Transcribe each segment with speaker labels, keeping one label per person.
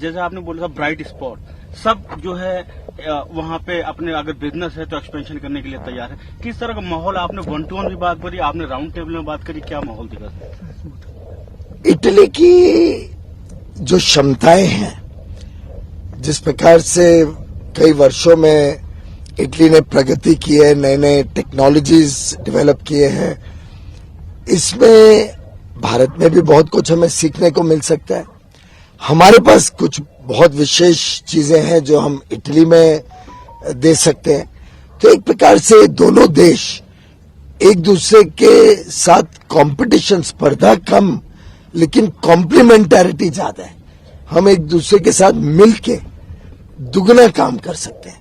Speaker 1: जैसे आपने बोला था ब्राइट स्पॉट, सब जो है वहाँ पे अपने अगर बिजनेस है तो एक्सपेंशन करने के लिए तैयार है। किस तरह का माहौल, आपने 1-to-1 भी बात करी, आपने राउंड टेबल में बात करी, क्या माहौल दिखा?
Speaker 2: इटली की जो क्षमताएं हैं, जिस प्रकार से कई वर्षों में इटली ने प्रगति की है, नए नए टेक्नोलॉजीज डेवलप किए हैं, इसमें भारत में भी बहुत कुछ हमें सीखने को मिल सकता है। हमारे पास कुछ बहुत विशेष चीजें हैं जो हम इटली में दे सकते हैं। तो एक प्रकार से दोनों देश एक दूसरे के साथ कंपटीशन, स्पर्धा कम, लेकिन कॉम्प्लीमेंटैरिटी ज्यादा है। हम एक दूसरे के साथ मिलके दुगना काम कर सकते हैं।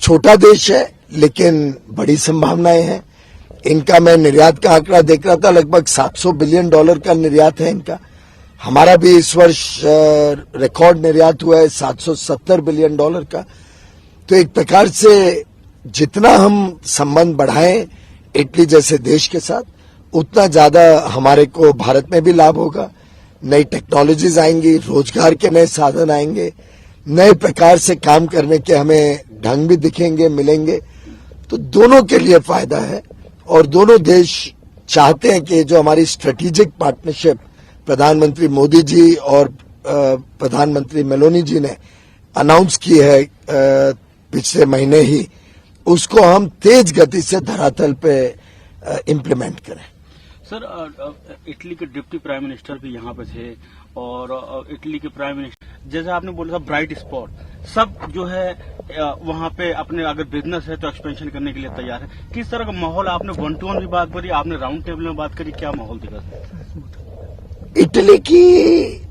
Speaker 2: छोटा देश है लेकिन बड़ी संभावनाएं हैं। इनका मैं निर्यात का आंकड़ा देख रहा था, लगभग $700 बिलियन का निर्यात है इनका। हमारा भी इस वर्ष रिकॉर्ड निर्यात हुआ है $770 बिलियन का। तो एक प्रकार से जितना हम संबंध बढ़ाएं इटली जैसे देश के साथ, उतना ज्यादा हमारे को भारत में भी लाभ होगा। नई टेक्नोलॉजीज आएंगी, रोजगार के नए साधन आएंगे, नए प्रकार से काम करने के हमें ढंग भी दिखेंगे, मिलेंगे। तो दोनों के लिए फायदा है और दोनों देश चाहते हैं कि जो हमारी स्ट्रेटेजिक पार्टनरशिप प्रधानमंत्री मोदी जी और प्रधानमंत्री मेलोनी जी ने अनाउंस की है पिछले महीने ही, उसको हम तेज गति से धरातल पे इम्प्लीमेंट करें।
Speaker 1: सर, इटली के डिप्टी प्राइम मिनिस्टर भी यहाँ पे थे और इटली के प्राइम मिनिस्टर, जैसे आपने बोला था ब्राइट स्पॉट, सब जो है वहाँ पे अपने अगर बिजनेस है तो एक्सपेंशन करने के लिए तैयार है। किस तरह का माहौल, आपने 1-to-1 भी बात करी, आपने राउंड टेबल में बात करी, क्या माहौल दिखा?
Speaker 2: इटली की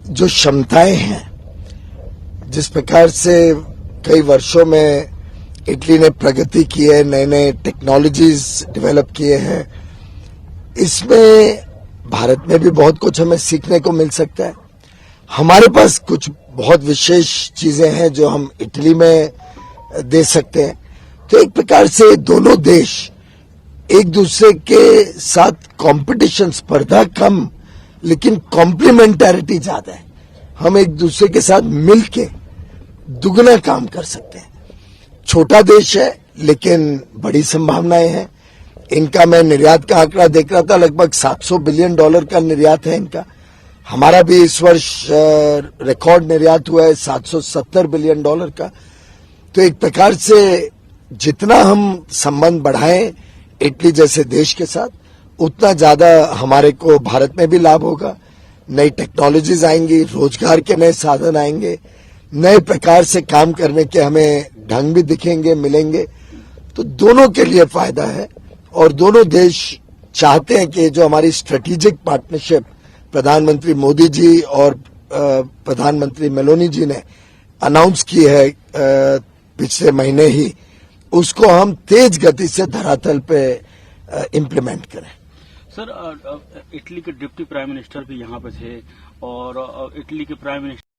Speaker 2: जो क्षमताएं हैं, जिस प्रकार से कई वर्षों में इटली ने प्रगति की है, नए नए टेक्नोलॉजीज डेवलप किए हैं, इसमें भारत में भी बहुत कुछ हमें सीखने को मिल सकता है। हमारे पास कुछ बहुत विशेष चीजें हैं जो हम इटली में दे सकते हैं। तो एक प्रकार से दोनों देश एक दूसरे के साथ कंपटीशन, स्पर्धा कम, लेकिन कॉम्प्लीमेंटैरिटी ज्यादा है। हम एक दूसरे के साथ मिलके दुगना काम कर सकते हैं। छोटा देश है लेकिन बड़ी संभावनाएं हैं। इनका मैं निर्यात का आंकड़ा देख रहा था, लगभग $700 बिलियन का निर्यात है इनका। हमारा भी इस वर्ष रिकॉर्ड निर्यात हुआ है $770 बिलियन का। तो एक प्रकार से जितना हम संबंध बढ़ाएं इटली जैसे देश के साथ, उतना ज्यादा हमारे को भारत में भी लाभ होगा। नई टेक्नोलॉजीज आएंगी, रोजगार के नए साधन आएंगे, नए प्रकार से काम करने के हमें ढंग भी दिखेंगे, मिलेंगे। तो दोनों के लिए फायदा है और दोनों देश चाहते हैं कि जो हमारी स्ट्रेटेजिक पार्टनरशिप प्रधानमंत्री मोदी जी और प्रधानमंत्री मेलोनी जी ने अनाउंस की है पिछले महीने ही, उसको हम तेज गति से धरातल पे इम्प्लीमेंट करें।
Speaker 1: सर, इटली के डिप्टी प्राइम मिनिस्टर भी यहाँ पे थे और इटली के प्राइम मिनिस्टर